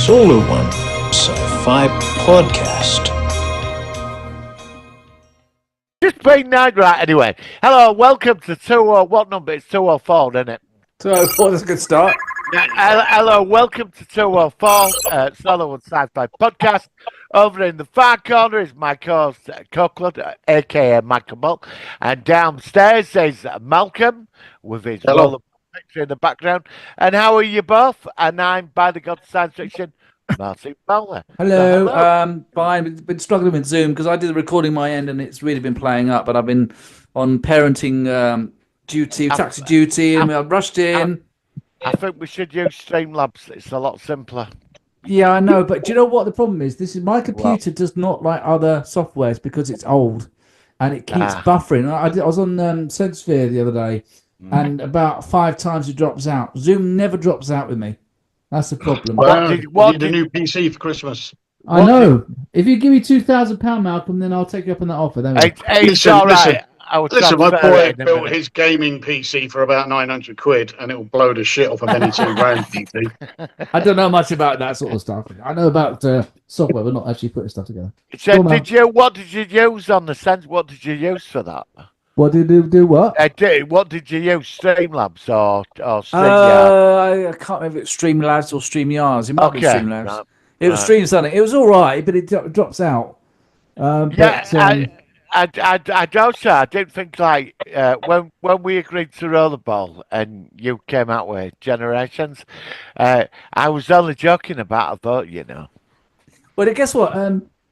Solar One Sci-Fi Podcast. Just being night, right? Anyway, hello, welcome to 20. What number? It's 204, isn't it? 204, that's a good start. Hello, welcome to 204, Solar One Sci-Fi Podcast. Over in the far corner is my co-host, Copeland, aka Michael Bull, and downstairs is Malcolm with his rollerball picture in the background. And how are you both? And I'm, by the God of Science Fiction, Martin Bowler. Hello. Fine. Been struggling with Zoom because I did the recording my end and it's really been playing up. But I've been on parenting duty, taxi duty, and I've rushed in. I think we should use Streamlabs. It's a lot simpler. Yeah, I know, but do you know what the problem is? This is my computer does not like other softwares because it's old, and it keeps buffering. I was on SenseSphere the other day, and about 5 times it drops out. Zoom never drops out with me. That's the problem. Well, you need a new PC for Christmas. I know. If you give me £2,000, Malcolm, then I'll take you up on that offer. It's all right. Listen, my boy built his gaming PC for about 900 quid, and it will blow the shit off of any $2,000 PC. I don't know much about that sort of stuff. I know about software, but not actually putting stuff together. So, what did you use on the Sense? What did you use for that? What did you do? What? What did you use? Streamlabs or StreamYard? I can't remember if it's Streamlabs or StreamYards. It might be Streamlabs. No, it was Stream something. It was all right, but it drops out. I didn't think like when we agreed to Rollerball and you came out with Generations, I was only joking about a vote, you know. Well, guess what?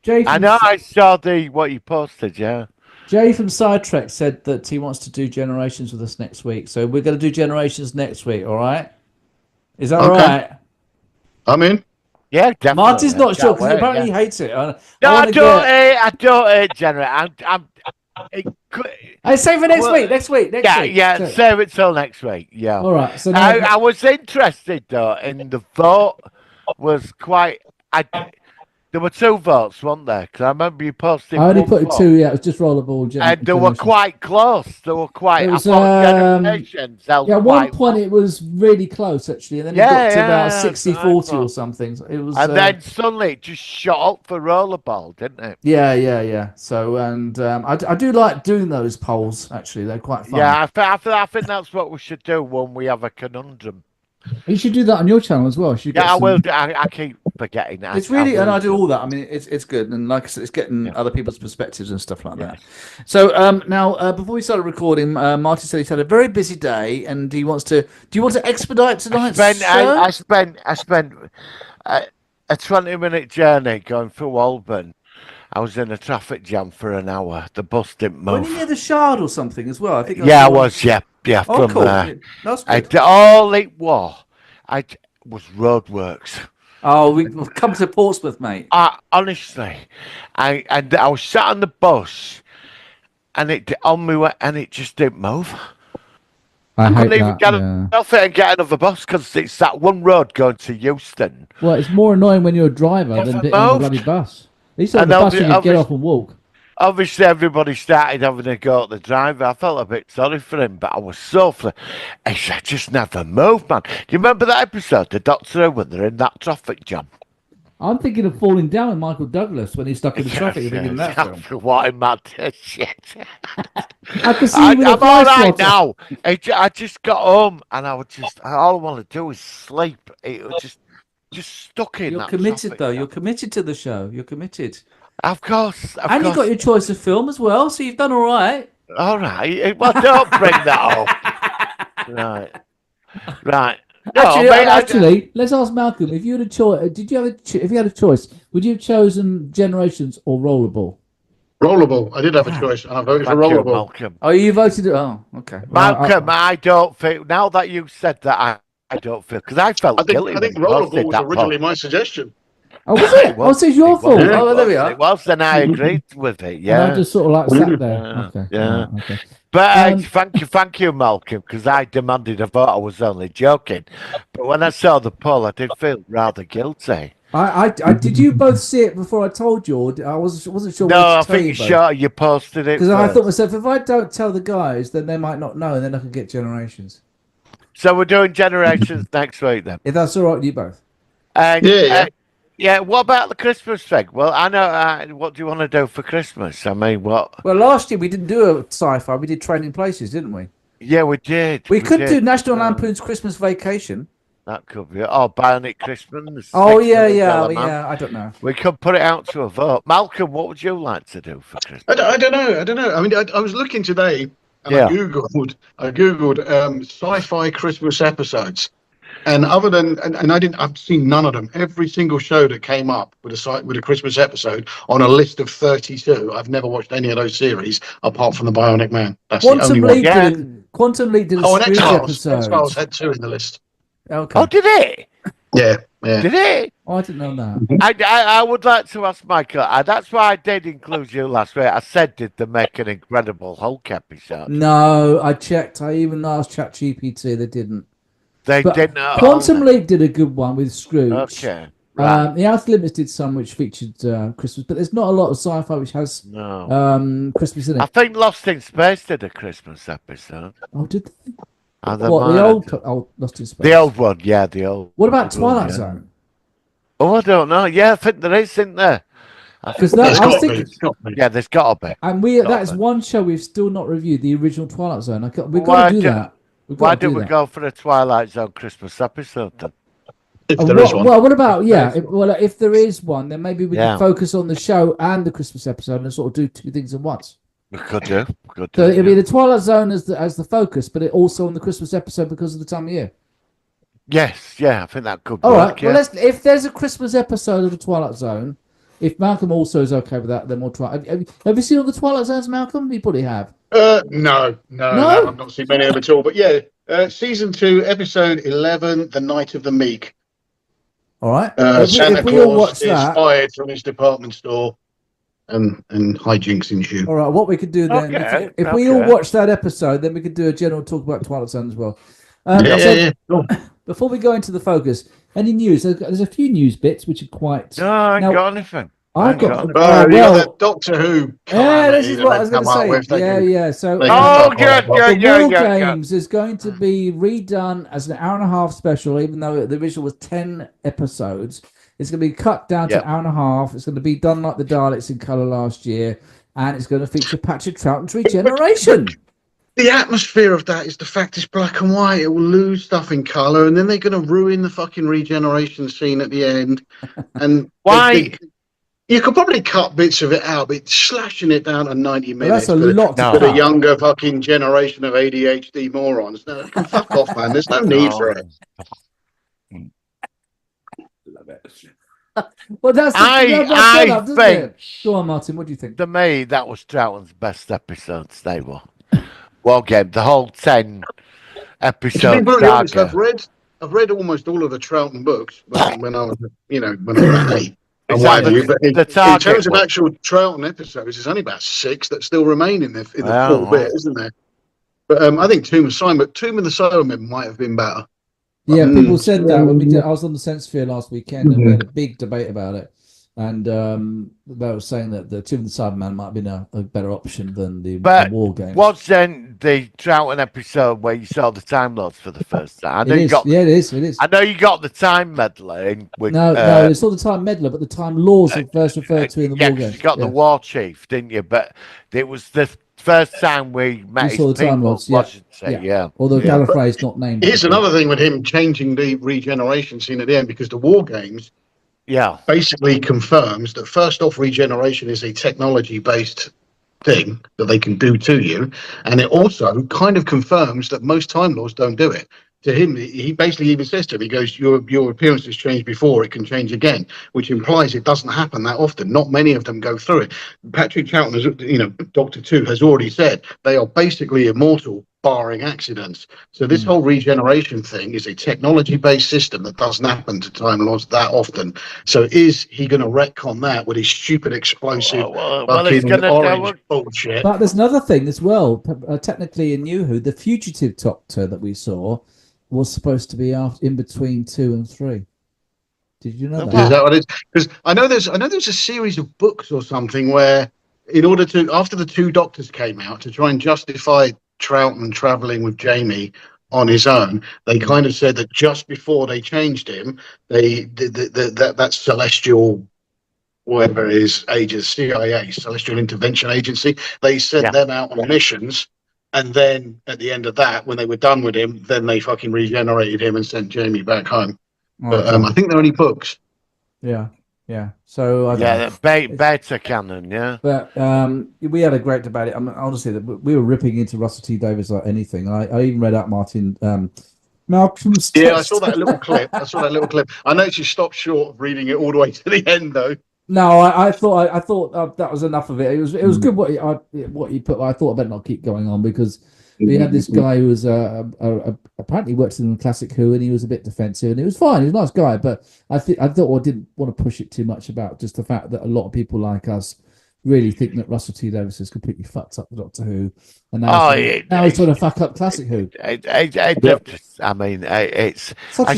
Jay. I know I saw what you posted, yeah. Jay from Sidetrack said that he wants to do Generations with us next week, so we're going to do Generations next week. All right? Is that all right? I'm in. Yeah, definitely. Martin's not sure because apparently he hates it. I don't hate Generate. I say for next week. Next week. Yeah. Save it till next week. Yeah. All right. So I was interested though in the vote. Was quite. There were 2 votes, weren't there? Because I remember you posting. I only put 2. Yeah, it was just Rollerball. And they were quite close. They were quite. Was, Generations. At one point it was really close actually, and then it got to about 60-40 or something. It was. And then suddenly it just shot up for Rollerball, didn't it? Yeah. So I do like doing those polls. Actually, they're quite fun. Yeah, I think that's what we should do when we have a conundrum. You should do that on your channel as well. I will. I keep forgetting that. It's really, and I do all that. I mean, it's good, and like I said, it's getting other people's perspectives and stuff like that. So now, before we started recording, Martin said he's had a very busy day, and he wants to. Do you want to expedite tonight's show? I spent a 20-minute journey going through Holborn. I was in a traffic jam for an hour. The bus didn't move. Were you near the Shard or something as well? I think. I was. Yeah. Oh, from cool. there. That's good. All it was roadworks. Oh, we've come to Portsmouth, mate. Honestly, I was sat on the bus, and it just didn't move. I couldn't even get another bus because it's that one road going to Euston. Well, it's more annoying when you're a driver than getting on a bloody bus. At least on the bus you can get off and walk. Obviously, everybody started having a go at the driver. I felt a bit sorry for him, but I was so I just never moved, man. Do you remember that episode, the Doctor Who, when they're in that traffic jam? I'm thinking of Falling Down with Michael Douglas when he's stuck in the traffic. You're thinking of that film. What a mad shit. I can see I'm all right now. I just got home and all I want to do is sleep. It was just stuck in. You're committed, though. You're committed to the show. You're committed. Of course. And you got your choice of film as well, so you've done all right. All right. Well, don't bring that up. Right. No, actually, let's ask Malcolm. If you had a choice, if you had a choice, would you have chosen Generations or Rollerball? Rollerball. I did have a choice, and I voted for Rollerball. Malcolm. Oh, you voted? Oh, okay. Malcolm, I don't feel. Now that you said that, I don't feel because I felt guilty. I think Rollerball was originally my suggestion. Oh, was it? Oh, so it's your fault. Oh, there we are. It was, and I agreed with it. Yeah, and I just sort of like sat there. Okay. Yeah. Okay. But thank you, Malcolm, because I demanded a vote. I was only joking, but when I saw the poll, I did feel rather guilty. I did you both see it before I told you? Or I wasn't sure. No, I think you posted it because I thought myself, if I don't tell the guys, then they might not know, and then I can get Generations. So we're doing Generations next week then. If that's all right with you both. Yeah. Yeah, what about the Christmas thing? Well, I know. What do you want to do for Christmas? I mean, what? Well, last year we didn't do a sci-fi. We did Trading Places, didn't we? Yeah, we did. We could do did. National Lampoon's Christmas Vacation. That could be. Oh, Bionic Christmas. Oh $6 yeah, million man. yeah. I don't know. We could put it out to a vote. Malcolm, what would you like to do for Christmas? I don't know. I mean, I was looking today, and Yeah. I googled sci-fi Christmas episodes, and I've seen none of them. Every single show that came up with a Christmas episode on a list of 32, I've never watched any of those series apart from the Bionic Man. That's the only one. Quantum Leap did a Oh, and Scrooge X-Files. episode. X-Files had 2 in the list. Okay. Oh, did it? Yeah. Did it? Oh, I didn't know that. I would like to ask Michael. That's why I did include you last week. I said, did they make an Incredible Hulk episode? No, I checked. I even asked ChatGPT. They didn't. They But didn't. Quantum Leap did a good one with Scrooge. Okay. Right. The Outer Limits did some which featured Christmas, but there's not a lot of sci-fi which has Christmas in I it. think Lost in Space did a Christmas episode. Oh, did they? Oh, What, the old Lost in Space? The old one, yeah, the old. What about the one, Twilight yeah. Zone? Oh, I don't know. Yeah, I think there is, isn't there? Because There's I was got to be. thinking, There's got to be. Yeah, there's got to be. and that is one show we've still not reviewed, the original Twilight Zone. We've got Why to do do- that. We've got Why to do don't we that. go for a Twilight Zone Christmas episode then? If there is one. Well, what about if there is one, then maybe we Yeah. can focus on the show and the Christmas episode and sort of do 2 things at once. We could do. So it'll be the Twilight Zone as the focus, but it also on the Christmas episode because of the time of year. Yes, yeah, I think that could All work. right. Yeah. Well, if there's a Christmas episode of the Twilight Zone, if Malcolm also is okay with that, then we'll try. Have you seen all the Twilight Zones, Malcolm? You probably have. No, I've not seen many of them at all. But yeah, season 2, episode 11, The Night of the Meek. All right. Santa if we all watch Claus is that, fired from his department store, and hijinks ensue. all right. What we could do then, Okay, if we all okay. watch that episode, then we could do a general talk about Twilight Zone as well. Yeah. Before we go into the focus, any news? There's a few news bits which are quite. No, I ain't Now, got anything. I've got. anything. You well, got that Doctor Who. yeah, this is calamity what that I was they going to come up with. say. They can- So they Oh, can fuck good, off. good. the War yeah. Games is going to be redone as an hour and a half special, even though the original was 10 episodes. It's going to be cut down to Yep. an hour and a half. It's going to be done like the Daleks in colour last year, and it's going to feature Patrick Troughton's regeneration. The atmosphere of that is the fact it's black and white. It will lose stuff in colour, and then they're going to ruin the fucking regeneration scene at the end. And Why? You could probably cut bits of it out, but slashing it down to 90 Well, minutes. that's a lot to for the cut. younger fucking generation of ADHD morons. No, fuck off, man. There's no need for it. Well, that's the I setup, doesn't think- it? Go on, Martin. What do you think? To me, that was Troughton's best episodes. They were. War Game, the whole 10 To be episodes. brutally honest, I've read almost all of the Troughton books when I was, when I was 8. And Is what that have you, but in Target terms of one? actual Troughton episodes, there's only about 6 that still remain in the Oh, full bit, isn't there? But I think Tomb of the Cybermen might have been better. Yeah, people said that when I was on the Sense Sphere last weekend, and we had a big debate about it. And they were saying that the Tomb of the Cyberman might have been a better option than the But War Games. what's then the Troughton episode where you saw the Time Lords for the first time? I know It you is. got. Yeah, it is. It is. I know you got the Time Meddler in with. No, it's not the Time Meddler, but the Time Laws are first referred to in the yeah, War 'cause Games. you got the War Chief, didn't you? But it was the first time we met We his saw the Time people, Lords, yeah. wasn't it? Yeah. Although Yeah. Gallifrey is not named. Here's another thing with him changing the regeneration scene at the end, because the War Games Yeah. basically confirms that first off, regeneration is a technology-based thing that they can do to you, and it also kind of confirms that most Time Lords don't do it. To him, he basically even says to him, he goes, your appearance has changed before, it can change again, which implies it doesn't happen that often. Not many of them go through it. Patrick Troughton, Doctor 2 has already said they are basically immortal, barring accidents. So this whole regeneration thing is a technology-based system that doesn't happen to Time Lords that often. So is he going to retcon that with his stupid explosive Well, it's fucking gonna orange bullshit? But there's another thing as well. Technically, in New Who, the fugitive Doctor that we saw was supposed to be in between 2 and 3. Did you know Is that? that what it is? Because I know there's a series of books or something where, in order to, after the 2 Doctors came out, to try and justify Troughton traveling with Jamie on his own. They kind of said that just before they changed him, that celestial, whatever it is, agent, CIA, Celestial Intervention Agency, they sent them out on missions. And then at the end of that, when they were done with him, then they fucking regenerated him and sent Jamie back home. But I think they're only books. Yeah. So beta canon. Yeah. But we had a great debate. I mean, honestly, we were ripping into Russell T Davies like anything. I even read out Martin Malcolm's text. Yeah, I saw that little clip. I noticed you stopped short of reading it all the way to the end, though. No, I thought that was enough of it. It was good what he put. I thought I better not keep going on because we had this guy who was apparently worked in the Classic Who, and he was a bit defensive, and it was fine. He was a nice guy, but I thought I didn't want to push it too much about just the fact that a lot of people like us really think that Russell T Davies has completely fucked up the Doctor Who, and now he's trying to fuck up Classic Who. I mean, it's. I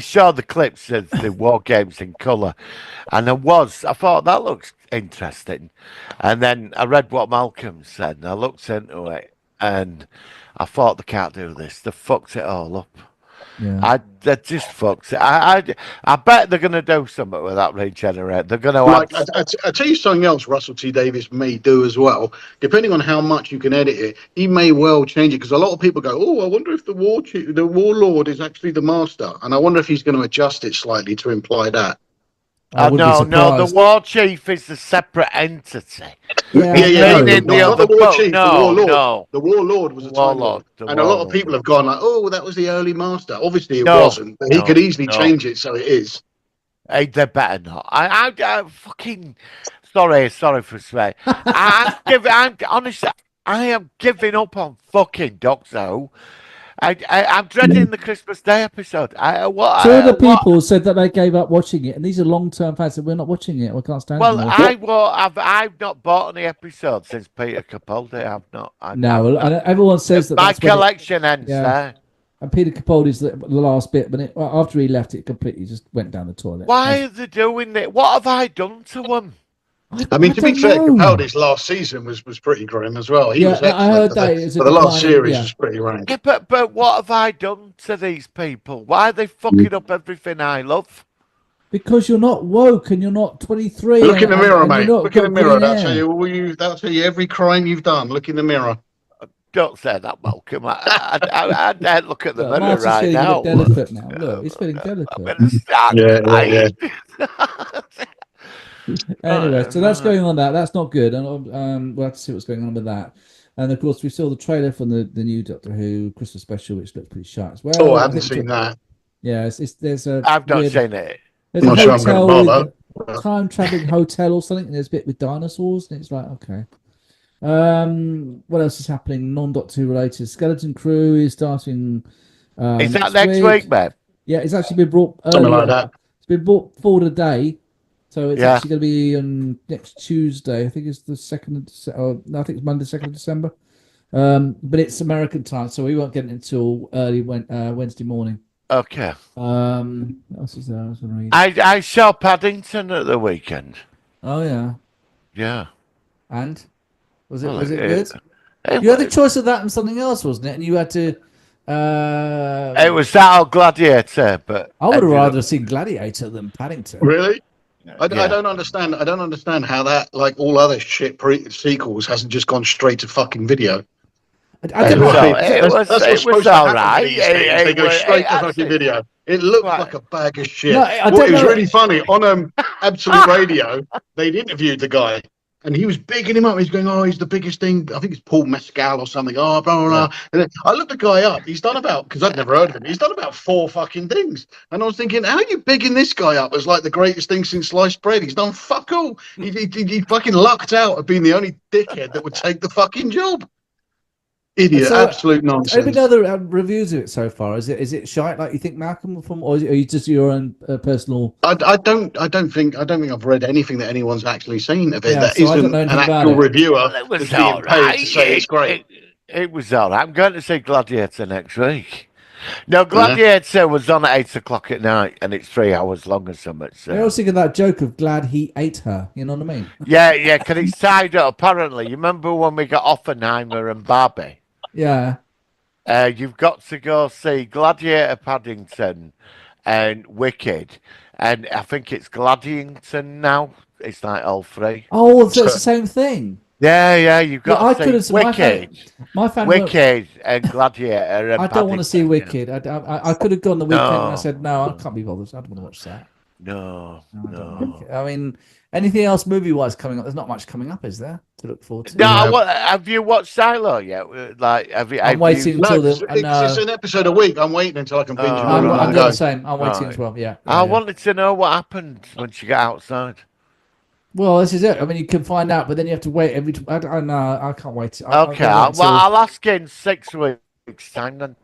saw the clips of the War Games in colour, and I thought that looks interesting, and then I read what Malcolm said, and I looked into it, and I thought they can't do this. They fucked it all up. Yeah. They just fucked it. I bet they're going to do something with that regenerate. They're going to. I tell you something else. Russell T Davies may do as well, depending on how much you can edit it. He may well change it because a lot of people go, "Oh, I wonder if the warlord is actually the master," and I wonder if he's going to adjust it slightly to imply that. No, the war chief is a separate entity. Not the war chief, the warlord. No. The warlord was a Time Lord. And a lot of people have gone like, "Oh, that was the early master." Obviously, it wasn't, but he could easily change it so it is. Hey, they better not. I fucking sorry for swearing. Honestly, I am giving up on fucking Doctor Who. I'm dreading the Christmas Day episode. Two of the people said that they gave up watching it, and these are long-term fans. Said we're not watching it. We can't stand it anymore. I've not bought any episodes since Peter Capaldi. I've not. Everyone says that my collection ends there. And Peter Capaldi's the last bit, but after he left, it completely just went down the toilet. Why are they doing it? What have I done to them? I mean, to be fair, Capaldi's last season was pretty grim as well. He was excellent. I heard that. But the last series was pretty rank. Yeah, but what have I done to these people? Why are they fucking up everything I love? Because you're not woke and you're not 23. Look in the mirror, mate. Look in the mirror. That'll tell you every crime you've done. Look in the mirror. Don't say that, Malcolm. I don't look at the mirror right now. Delicate now. Look, he's feeling delicate. I'm going to start Anyway, so that's going on. That's not good, and we'll have to see what's going on with that. And of course, we saw the trailer from the new Doctor Who Christmas special, which looks pretty sharp as well. Oh, I haven't seen that. Yeah, there's a. I've not seen it. There's a hotel, time traveling hotel or something. And there's a bit with dinosaurs, and it's like okay. What else is happening? Non-Doctor Who related. Skeleton Crew is starting. Is that next week, man? Yeah, it's actually been brought. Something like that. It's been brought forward a day. So it's actually going to be on next Tuesday. I think it's the 2nd of December. No, I think it's Monday, 2nd of December. But it's American time, so we won't get it until early Wednesday morning. Okay. What else is there? I was going to read. I saw Paddington at the weekend. Oh yeah. Yeah. And was it good? You had a choice of that and something else, wasn't it? And you had to. It was that or Gladiator, but I would have rather seen Gladiator than Paddington. Really? I don't understand. I don't understand how that, like all other shit sequels, hasn't just gone straight to fucking video. It was all right. They go straight to fucking video. It looked like a bag of shit. It was really funny. On Absolute Radio, they'd interviewed the guy, and he was bigging him up. He's going, "Oh, he's the biggest thing." I think it's Paul Mescal or something. Oh, blah blah blah. And then I looked the guy up. He's done because I'd never heard of him. He's done about 4 fucking things. And I was thinking, how are you bigging this guy up as like the greatest thing since sliced bread? He's done fuck all. He fucking lucked out of being the only dickhead that would take the fucking job. Idiot, absolute nonsense. Have you been other reviews of it so far? Is it shite like you think, Malcolm, or are you just your own personal? I don't think I've read anything that anyone's actually seen of it that so isn't an actual reviewer that's being paid to say it's great. It was all right. I'm going to see Gladiator next week. No, Gladiator was on at 8:00 at night, and it's 3 hours long or something. So. I was thinking that joke of glad he ate her. You know what I mean? Yeah, because it's tied up. Apparently, you remember when we got Oppenheimer and Barbie? Yeah. you've got to go see Gladiator Paddington and Wicked, and I think it's Gladiator now. It's like all three. Oh, so it's the same thing. Yeah, you've got I to could see have. Wicked, My fan. Wicked, and Gladiator. And I don't want to see Paddington. Wicked. I could have gone the weekend, and I No. said no, I can't be bothered. I don't want to watch that. No. I don't like it. I mean, anything else movie-wise coming up? There's not much coming up, is there, to look forward to? No, have you watched Silo yet? Like, I'm waiting No, until it's an episode a week. I'm waiting until I can binge it. I'm right. doing the same. I'm waiting Right. as well. Yeah. I wanted to know what happened when she got outside. Well, this is it. I mean, you can find out, but then you have to wait every. I don't know. I can't wait. Okay, I'll ask you in 6 weeks' time then.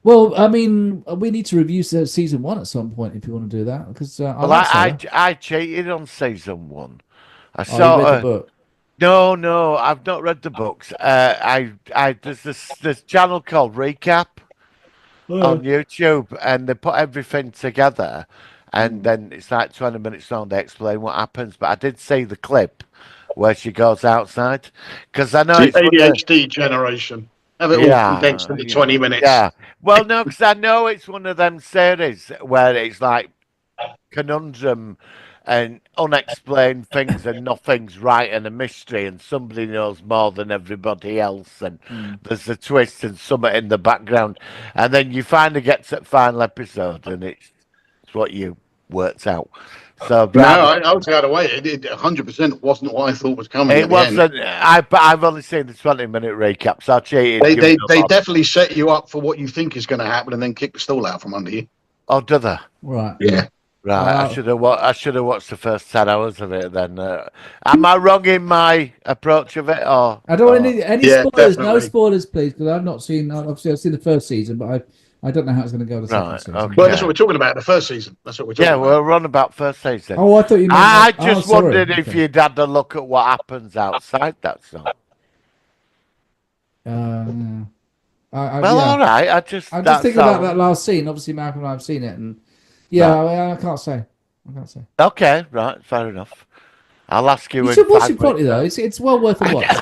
Well, I mean, we need to review season 1 at some point if you want to do that, because Well, I cheated on season 1. I you saw read the book. No, I've not read the books. There's this channel called Recap on YouTube, and they put everything together, and then it's like 20 minutes long. They explain what happens. But I did see the clip where she goes outside, because I know The it's one of the- ADHD generation. Have it all condensed into 20 minutes. Yeah. Well, no, because I know it's one of them series where it's like conundrum and unexplained things, and nothing's right, and a mystery, and somebody knows more than everybody else, and there's a twist and something in the background, and then you finally get to the final episode, and it's what you worked out. So No, I was out of way. It 100% wasn't what I thought was coming. it wasn't. I've only seen the 20-minute recap, so I cheated. They definitely set you up for what you think is going to happen, and then kick the stool out from under you. Oh, do they? Right. Yeah. Right, I should have watched the first 10 hours of it. Then, am I wrong in my approach of it? Or I don't want any Yeah, spoilers. No definitely. spoilers, please, because I've not seen. Obviously, I've seen the first season, but I don't know how it's going to go the second Right, season. okay. Well, that's what we're talking about. The first season. That's what we're talking Yeah, about. we're on about first season. Oh, I thought you meant. I oh, just sorry. wondered if Okay. you'd had a look at what happens outside. That's all. Well, All right. I'm just thinking about that last scene. Obviously, Malcolm and I have seen it, and I can't say. Okay, right, fair enough. I'll ask you. You in should watch 5 it properly, weeks. though. It's well worth a watch.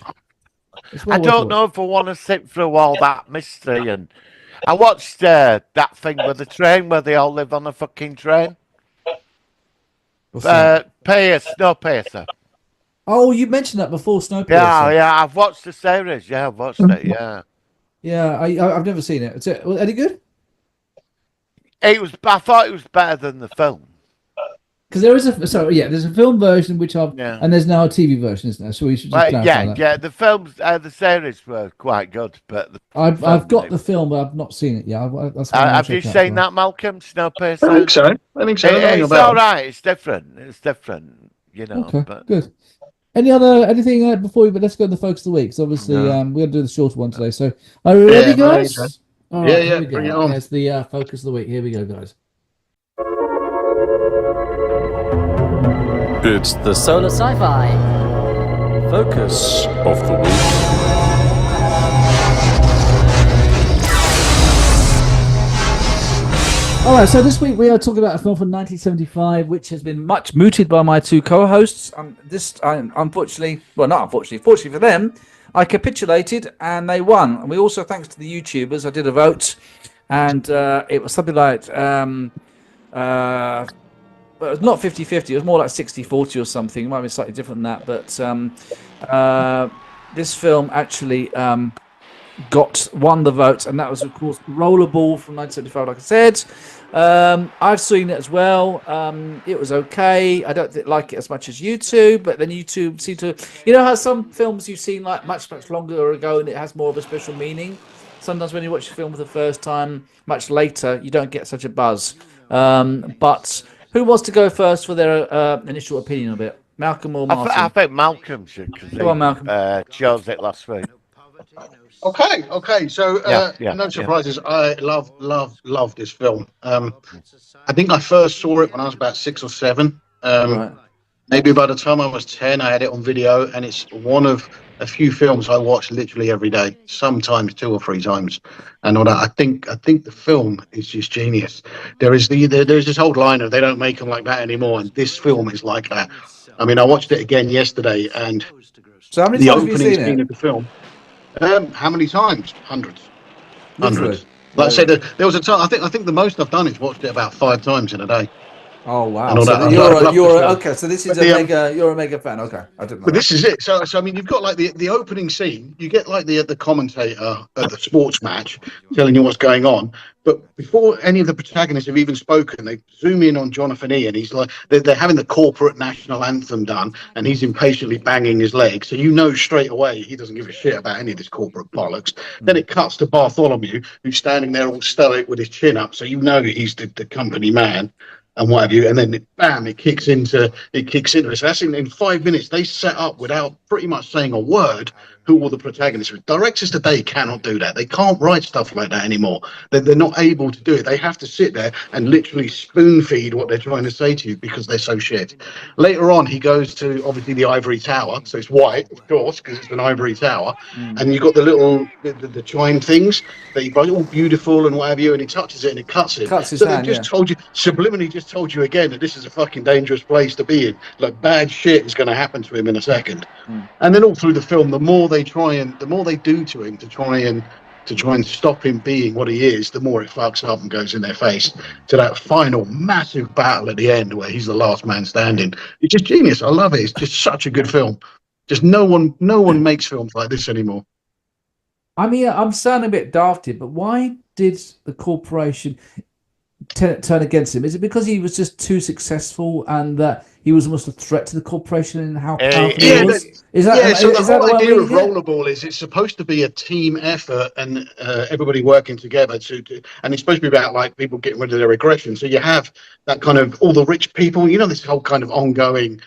I don't know if I want to sit through all that mystery. And I watched that thing with the train where they all live on a fucking train. Snowpiercer. Oh, you mentioned that before, Snowpiercer. Yeah, I've watched the series. Yeah, I've watched it. Yeah. Yeah, I've never seen it. Was any good? I thought it was better than the film. Because there's a film version and there's now a TV version, isn't there? So we should just clarify that. Yeah. The films, the series were quite good, but I've got the film, but I've not seen it yet. have you seen that, Malcolm? Snowpiercer? I think so. It's all right. It's different. You know. Okay, But good. Anything before we? Let's go to the focus of the week. So obviously, we're going to do the shorter one today. So are we ready, guys? All right, here we go. bring it on. There's the focus of the week. Here we go, guys. It's the Solar Sci-Fi. focus of the week. All right, so this week we are talking about a film from 1975, which has been much mooted by my two co-hosts. Unfortunately, well, not unfortunately, fortunately for them, I capitulated and they won. And we also, thanks to the YouTubers, I did a vote, and it was something like, well, it was not 50-50, it was more like 60-40 or something. It might be slightly different than that, but this film actually won the vote, and that was, of course, Rollerball from 1975, like I said. I've seen it as well. It was okay. I don't like it as much as you two, but then you two seem to... You know how some films you've seen like much longer ago and it has more of a special meaning? Sometimes when you watch a film for the first time, much later, you don't get such a buzz. But who wants to go first for their initial opinion of it? Malcolm or Martin? I think Malcolm should, because Go on, Malcolm. chose it last week. Okay. So, no surprises. I love this film. I think I first saw it when I was about 6 or 7. Right. Maybe by the time I was 10, I had it on video, and it's one of a few films I watch literally every day, sometimes 2 or 3 times. And all that. I think the film is just genius. There's this whole line of they don't make them like that anymore, and this film is like that. I mean, I watched it again yesterday, and So how many the times have you opening seen scene it? of the film. How many times? Hundreds. Literally. hundreds. Like I said, there was a time. I think the most I've done is watched it about 5 times in a day. Oh wow! And all So that. you're okay. So this is But you're a mega fan. Okay, I didn't know. But this is it. So I mean, you've got like the opening scene. You get like the commentator at the sports match telling you what's going on. But before any of the protagonists have even spoken, they zoom in on Jonathan E. And he's like, they're having the corporate national anthem done, and he's impatiently banging his leg. So you know straight away he doesn't give a shit about any of this corporate bollocks. Then it cuts to Bartholomew, who's standing there all stoic with his chin up. So you know he's the company man. And what have you, and then bam, it kicks into it. So that's in 5 minutes. They set up without pretty much saying a word who all the protagonists are. Directors today cannot do that. They can't write stuff like that anymore. They're not able to do it. They have to sit there and literally spoon feed what they're trying to say to you because they're so shit. Later on, he goes to obviously the ivory tower, so it's white, of course, because it's an ivory tower, and you've got the little the chime things that you buy, all beautiful and what have you, and he touches it and it cuts it. Cuts his so hand, they just told you subliminally, just told you again that this is a fucking dangerous place to be in. Like bad shit is going to happen to him in a second. And then all through the film, the more they do to him to try and stop him being what he is, the more it fucks up and goes in their face to that final massive battle at the end where he's the last man standing. It's just genius. I love it. It's just such a good film. Just no one makes films like this anymore. I mean, I'm sounding a bit daft here, but why did the corporation turn against him? Is it because he was just too successful and that he was almost a threat to the corporation and how powerful he was? So the whole idea of Rollerball is it's supposed to be a team effort and everybody working together and it's supposed to be about like people getting rid of their aggression. So you have that kind of all the rich people, this whole kind of ongoing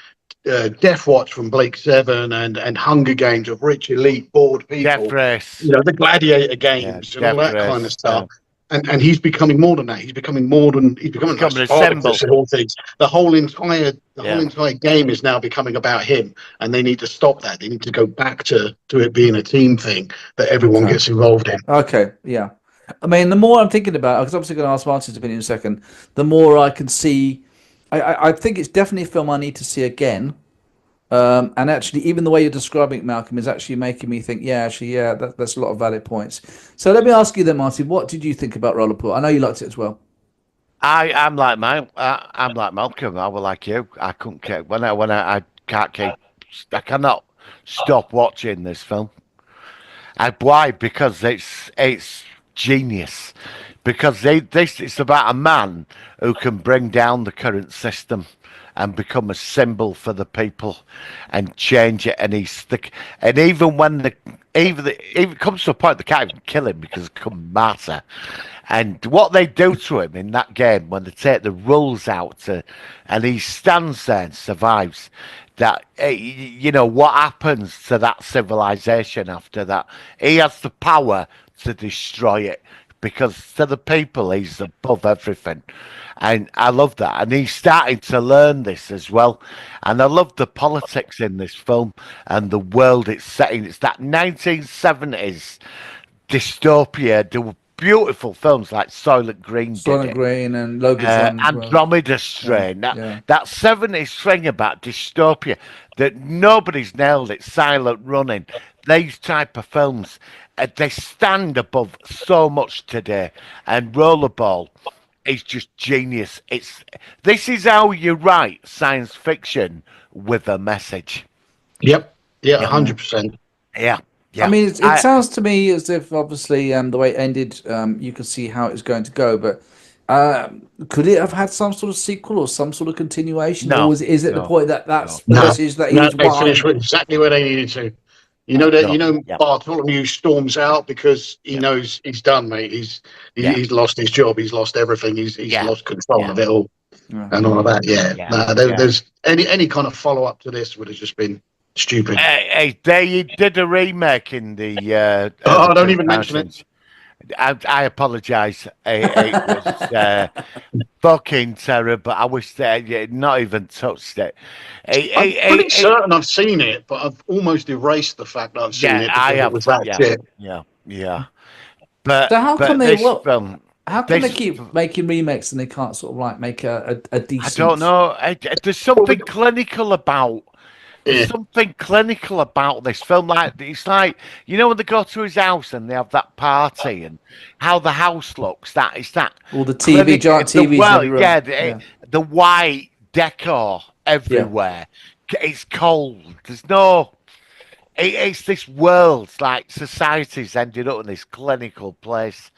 Death Watch from Blake Seven and Hunger Games of rich elite bored people. Death Race. The Gladiator Games and all that kind of stuff. And he's becoming more than that. He's becoming a symbol of all things. The whole entire game is now becoming about him, and they need to stop that. They need to go back to it being a team thing that everyone gets involved in. Okay, yeah. I mean, the more I'm thinking about it, because I'm obviously going to ask Martin's opinion in a second, the more I can see. I think it's definitely a film I need to see again. And actually, even the way you're describing it, Malcolm, is actually making me think, that's a lot of valid points. So let me ask you then, Martin, what did you think about Rollerball? I know you liked it as well. I'm like Malcolm. I was like you. I couldn't care I cannot stop watching this film. Why? Because it's genius. Because it's about a man who can bring down the current system and become a symbol for the people and change it. And even when it comes to a point they can't even kill him because it can matter. And what they do to him in that game when they take the rules out and he stands there and survives, that what happens to that civilization after that? He has the power to destroy it because to the people he's above everything. And I love that. And he's starting to learn this as well. And I love the politics in this film and the world it's setting. It's that 1970s dystopia. There were beautiful films like Soylent Green and Logan's Andromeda Strain. That 70s thing about dystopia that nobody's nailed it. Silent Running. These type of films, they stand above so much today. And Rollerball is just genius. This is how you write science fiction with a message. Yep. Yeah, 100%. Yeah. I mean, it sounds to me as if obviously the way it ended, you could see how it's going to go, but could it have had some sort of sequel or some sort of continuation? No. Or is it the point that's the message that he was they finished exactly where they needed to. Bartholomew storms out because he knows he's done, mate. He's lost his job. He's lost everything. He's lost control of it all, and all of that. There's any kind of follow up to this would have just been stupid. They did a remake in the. Don't even mention it. I apologise. It was fucking terrible. But I wish they had not even touched it. I'm pretty certain I've seen it, but I've almost erased the fact that I've seen it. I have. Shit. Yeah. But so how come they? How can they this keep making remakes and they can't sort of like make a decent? I don't know. There's something clinical about there's something clinical about this film. Like it's like when they go to his house and they have that party and how the house looks. That is that All the TV, giant TVs everywhere. Yeah, the white decor everywhere. It's cold. There's no. It's this world, like society's ended up in this clinical place,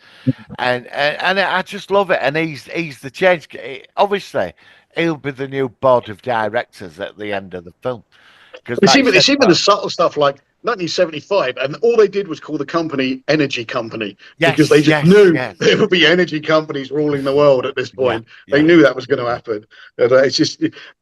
and I just love it. And he's the change. Obviously, he'll be the new board of directors at the end of the film. It's even the subtle stuff like 1975, and all they did was call the company Energy Company because they just knew there would be energy companies ruling the world at this point. They knew that was going to happen. It's just,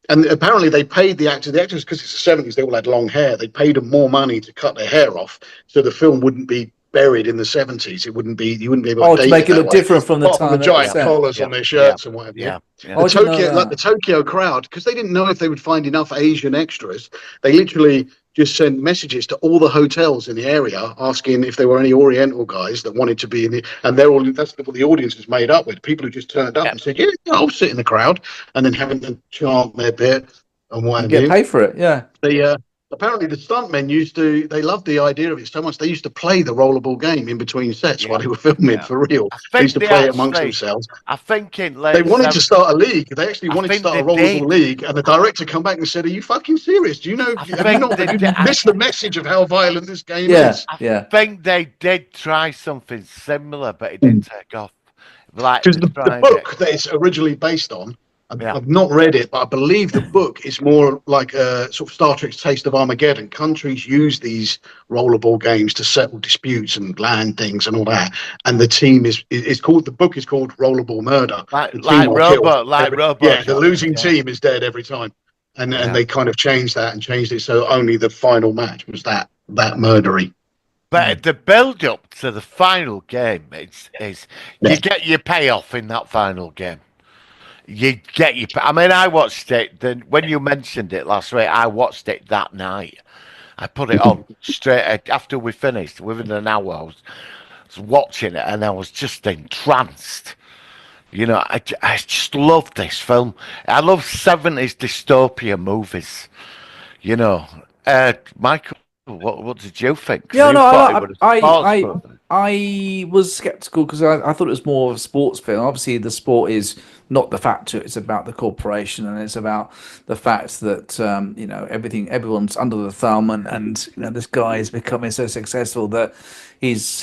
and apparently they paid the actors because it's the 70s. They all had long hair. They paid them more money to cut their hair off, so the film wouldn't be buried in the 70s. You wouldn't be able to make it look different from the time. The giant collars on their shirts and whatever. The Tokyo crowd, because they didn't know if they would find enough Asian extras, they literally just sent messages to all the hotels in the area asking if there were any Oriental guys that wanted to be in the, and they're all, that's what the audience is made up with, people who just turned up and said, yeah, I'll sit in the crowd, and then having them chant their bit and what have you. Get paid for it, yeah. Apparently the stuntmen they loved the idea of it so much they used to play the rollerball game in between sets while they were filming for real. They used to play it amongst themselves. I think they wanted to start a league. They actually wanted to start a rollerball league, and the director come back and said, "Are you fucking serious? Do you know? Have you missed the message of how violent this game is?" I think they did try something similar, but it didn't take off. Because the book that it's originally based on. I've not read it, but I believe the book is more like a sort of Star Trek's Taste of Armageddon. Countries use these rollerball games to settle disputes and land things and all that. And the team the book is called Rollerball Murder. Like Robot. Yeah, the losing team is dead every time. And they kind of changed it so only the final match was that murdery. But the build-up to the final game you get your payoff in that final game. You get your. I mean, I watched it. When you mentioned it last week, I watched it that night. I put it on straight after we finished. Within an hour, I was watching it, and I was just entranced. I just love this film. I love 70s dystopia movies. Michael, what did you think? Yeah, I was skeptical because I thought it was more of a sports film. Obviously, the sport is not the factor; it's about the corporation, and it's about the fact that everyone's under the thumb, and this guy is becoming so successful that he's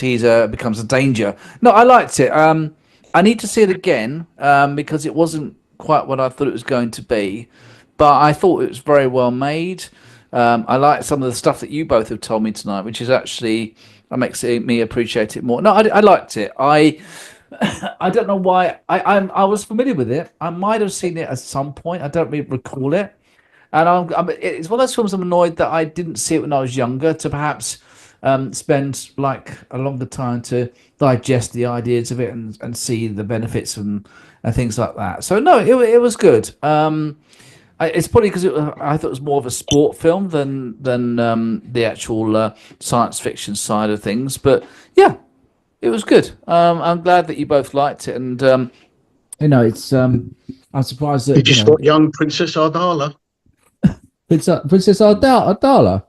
becomes a danger. No, I liked it. I need to see it again because it wasn't quite what I thought it was going to be, but I thought it was very well made. I like some of the stuff that you both have told me tonight, which is actually makes me appreciate it more. No, I liked it. I don't know why. I was familiar with it. I might have seen it at some point. I don't really recall it. And it's one of those films I'm annoyed that I didn't see it when I was younger. To perhaps spend like a longer time to digest the ideas of it and see the benefits and things like that. So no, it was good. It's probably because I thought it was more of a sport film than the actual science fiction side of things. But yeah, it was good. I'm glad that you both liked it, and it's. I'm surprised that. Did you spot young Princess Ardala? Princess Ardala.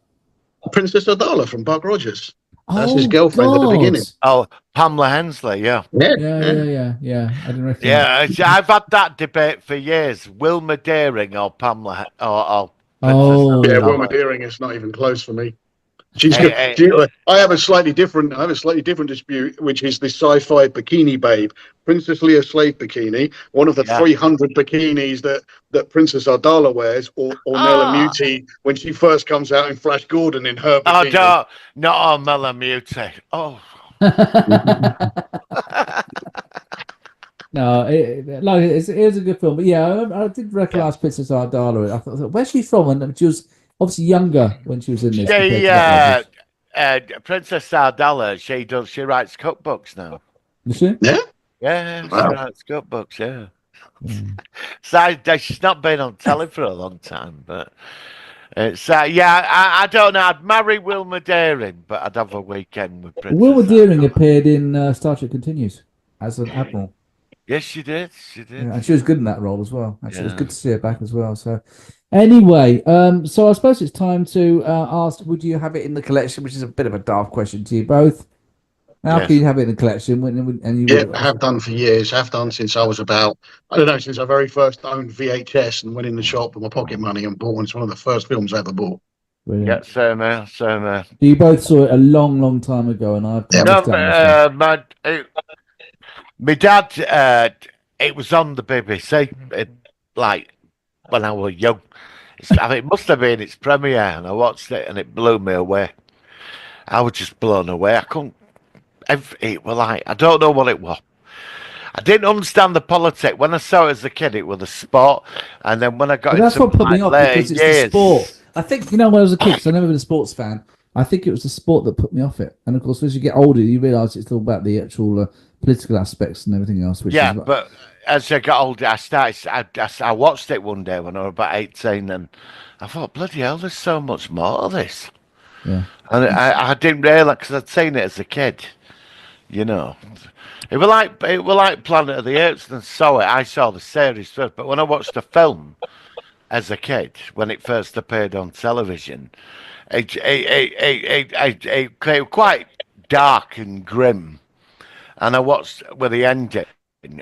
Princess Ardala from Buck Rogers. That's his girlfriend at the beginning. Oh, Pamela Hensley, yeah. I didn't recognize. Yeah, I've had that debate for years. Wilma Deering or Pamela or Wilma Deering is not even close for me. I have a slightly different dispute, which is the sci-fi bikini babe, Princess Leia slave bikini, one of the 300 bikinis that Princess Ardala wears, or Mela Muti when she first comes out in Flash Gordon in her bikini. Oh, not Mela Muti. Oh. No, it was a good film, but I did recognise Princess Ardala. I thought, where's she from? And she was obviously younger when she was in this. Princess Ardala, she writes cookbooks now. Is she? Yeah, she writes cookbooks. Yeah. So she's not been on telly for a long time, but it's I don't know. I'd marry Wilma Deering, but I'd have a weekend with Princess. Wilma Deering appeared in Star Trek Continues as an admiral. Yes, she did. She did. Yeah, and she was good in that role as well. Actually, it was Yeah. good to see her back as well. So, anyway, so I suppose it's time to ask: would you have it in the collection? Which is a bit of a daft question to you both. How Yes. can you have it in the collection? And you Yeah, would, I have done for years. Have done since I was about, I don't know, since I very first owned VHS and went in the shop with my pocket money and bought one. It's one of the first films I ever bought. Yeah, brilliant. same here, same here. So you both saw it a long, long time ago, and I've Yeah. missed No, out on this one. my dad, it was on the BBC, like when I was young. I mean, it must have been its premiere, and I watched it, and it blew me away. I was just blown away. I couldn't. It was like I don't know what it was. I didn't understand the politics when I saw it as a kid. It was a sport, and then when I got But that's into what put me off later because it's years, the sport. I think when I was a kid, because I've never been a sports fan. I think it was the sport that put me off it. And of course, as you get older, you realise it's all about the actual political aspects and everything else. Which yeah. is But as I got older, I started. I watched it one day when I was about 18, and I thought, bloody hell, there's so much more to this. yeah. And I didn't realise because I'd seen it as a kid. You know, it was like Planet of the Apes, and saw it. I saw the series first, but when I watched the film as a kid, when it first appeared on television, it was quite dark and grim. And I watched with the ending,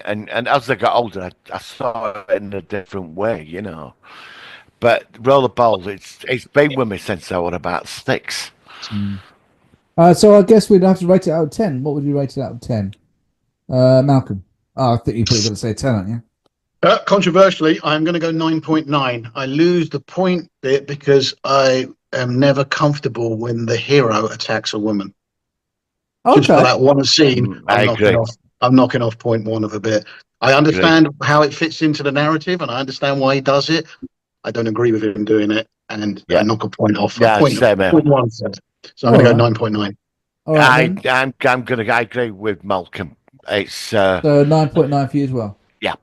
and as I got older, I saw it in a different way. You know, but Rollerball, it's been with me since I was about 6. So I guess we'd have to rate it out of 10. What would you rate it out of 10? Malcolm. Oh, I think you're probably going to say 10, aren't you? Controversially, I'm going to go 9.9. I lose the point bit because I am never comfortable when the hero attacks a woman. Just for Okay. that one scene, I agree. I'm knocking off point one of a bit. I understand how it fits into the narrative, and I understand why he does it. I don't agree with him doing it, and I knock a point off. Yeah, point same here. one. So I'm going to go 9.9. All right. then. I agree with Malcolm. It's So 9.9 for you as well. yeah,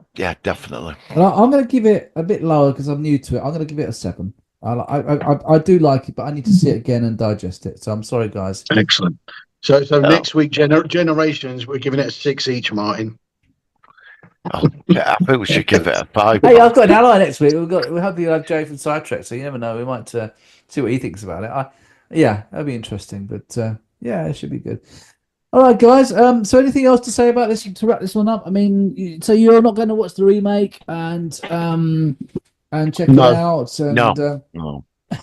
definitely. And I'm going to give it a bit lower because I'm new to it. I'm going to give it a 7. I do like it, but I need to see it again and digest it. So I'm sorry, guys. Excellent. So next week, Generations, we're giving it a 6 each, Martin. Oh, I think we should give it a 5. Hey, I've got an ally next week. We're hoping you'll have Joe from Sidetrack, so you never know. We might see what he thinks about it. Yeah, that'd be interesting. But yeah, it should be good. All right, guys. So anything else to say about this to wrap this one up? I mean, so you're not going to watch the remake and check it out. And, No.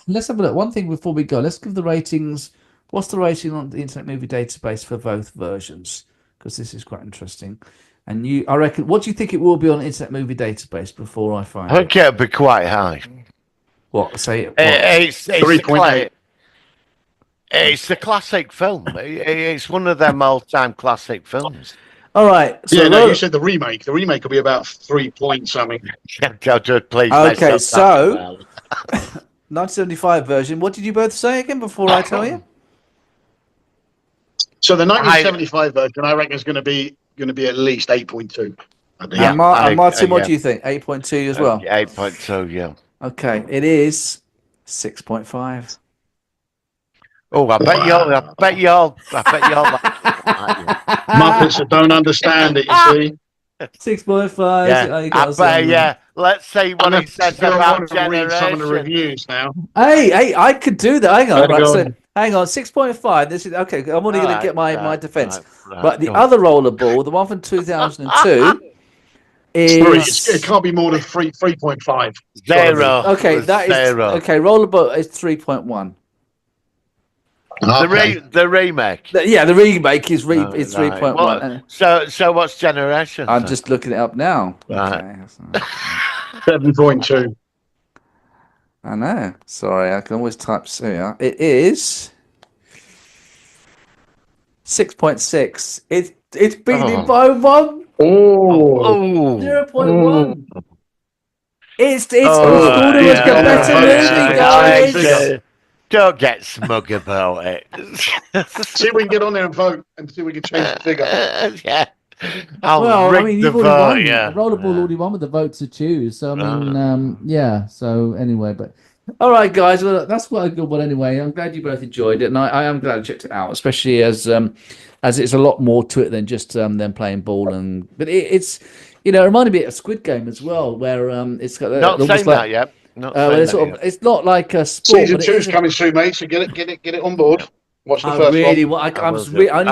Let's have a look. One thing before we go. Let's give the ratings. What's the rating on the Internet Movie Database for both versions? Because this is quite interesting. And I reckon, what do you think it will be on Internet Movie Database before I find I think it'll be quite high. What? Say it. It's 3.8. It's a classic film. It's one of them all-time classic films. All right. So you said the remake. The remake will be about 3 points something. Please. Okay, so 1975 version. What did you both say again before I tell you? So the 1975 version, I reckon, is going to be at least 8.2. And Martin, what do you think? 8.2 as well. 8.2, yeah. Okay, it is 6.5. Oh, I bet y'all. Muppets that don't understand it, you see. 6.5. Yeah. Let's see what it says about read some of the Generation. reviews now. Hey, I could do that. Hang on. Hang on. 6.5. This is okay. I'm only going to get my defense. But the other rollerball, the one from 2002, is it can't be more than 3.5. 0. Okay, that is 0. okay. Rollerball is 3.1. The remake. The remake is 3.1. Well, so what's Generation? I'm just looking it up now. Right. Okay. 7.2. I know. Sorry, I can always type here. It is 6.6. It's beaten by 1. Oh. 0.1. It's called a better movie, guys. Don't get smug about it. See if we can get on there and vote and see if we can change the figure. Yeah. You've already won. Yeah. Rollerball already won with the vote to choose. So I mean, yeah. So anyway, but All right, guys. Well, that's quite a good one anyway. I'm glad you both enjoyed it, and I am glad I checked it out, especially as it's a lot more to it than just them playing ball. But it's it reminded me of Squid Game as well, where it's got Not saying that yet. Not saying that yet. it's not like a sport. Season but it 2's is coming soon, mate. So get it on board. Watch the I first really, one. I only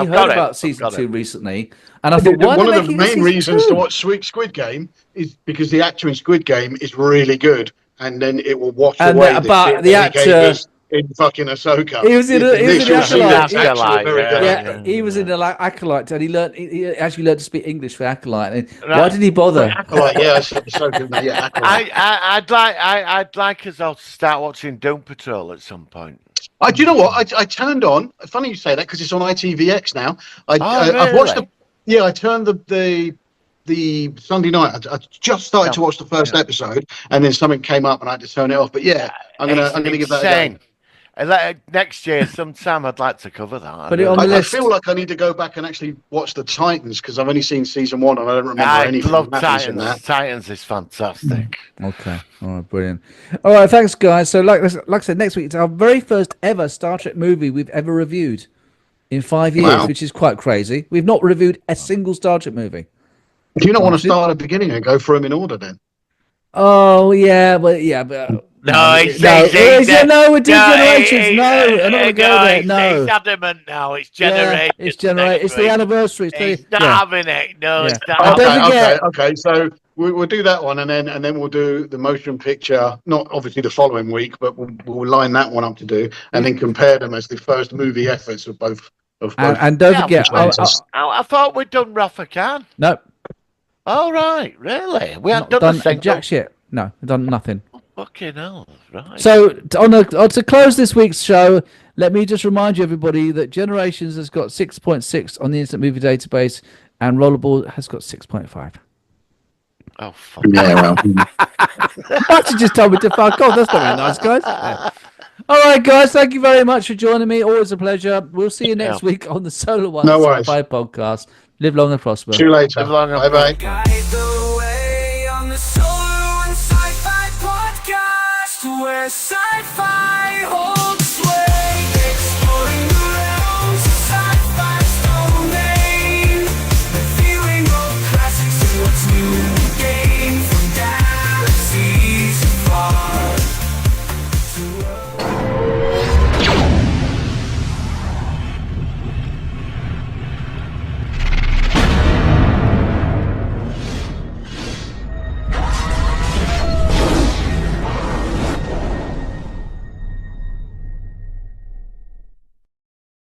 I've heard got it. about I've season got 2 it. recently, and I thought, why are One they of the making a main season reasons 2? to watch Squid Game is because the actor in Squid Game is really good, and then it will wash And away the about shit the that he gave actor. us in fucking Ahsoka. He was in The he was in the initial scene Acolyte. is actually very good. Yeah, he was in the Acolyte, and he actually learned to speak English for Acolyte. And why Right. did he bother? Acolyte, yeah, Ahsoka, mate, yeah, Acolyte. I'd like us all to start watching Doom Patrol at some point. Do you know what? I turned on. Funny you say that because it's on ITVX now. I've watched Really? I turned the Sunday night. I just started to watch the first episode, and then something came up, and I had to turn it off. But yeah, I'm gonna give that a go. Next year, sometime, I'd like to cover that. Put it on the I list. feel like I need to go back and actually watch the Titans because I've only seen season 1 and I don't remember I anything love that happens in Titans. that. Titans is fantastic. Okay. All right. Brilliant. All right. Thanks, guys. So, like I said, next week it's our very first ever Star Trek movie we've ever reviewed in 5 years, Wow. which is quite crazy. We've not reviewed a single Star Trek movie. Do you not want to start at the beginning and go through them in order then? Oh yeah, but No, he's we're doing Generations. I'm No, I'm not going to go there. He's No, adamant now. It's Generations. it's Generate. It's the anniversary. He's not having it. No, Yeah. it's not. And don't forget- Okay. So we'll do that one, and then we'll do the motion picture. Not obviously the following week, but we'll line that one up to do, and then compare them as the first movie efforts of both. And don't forget. I thought we'd done Rafa Khan. No, All right, really? We not haven't done the single. jack shit. No, done nothing. Fucking hell, right? So to close this week's show, let me just remind you, everybody, that Generations has got 6.6 on the Instant Movie Database, and Rollerball has got 6.5. Oh, fuck. Yeah, well. Actually, just told me to fuck off. That's not very nice, guys. Yeah. All right, guys. Thank you very much for joining me. Always a pleasure. We'll see you next week on the Solar One No worries. Sci-Fi Podcast. Live long and prosper. See you later. Live long and Bye-bye. Guide the way on the Solar and Sci-Fi Podcast, where sci-fi holds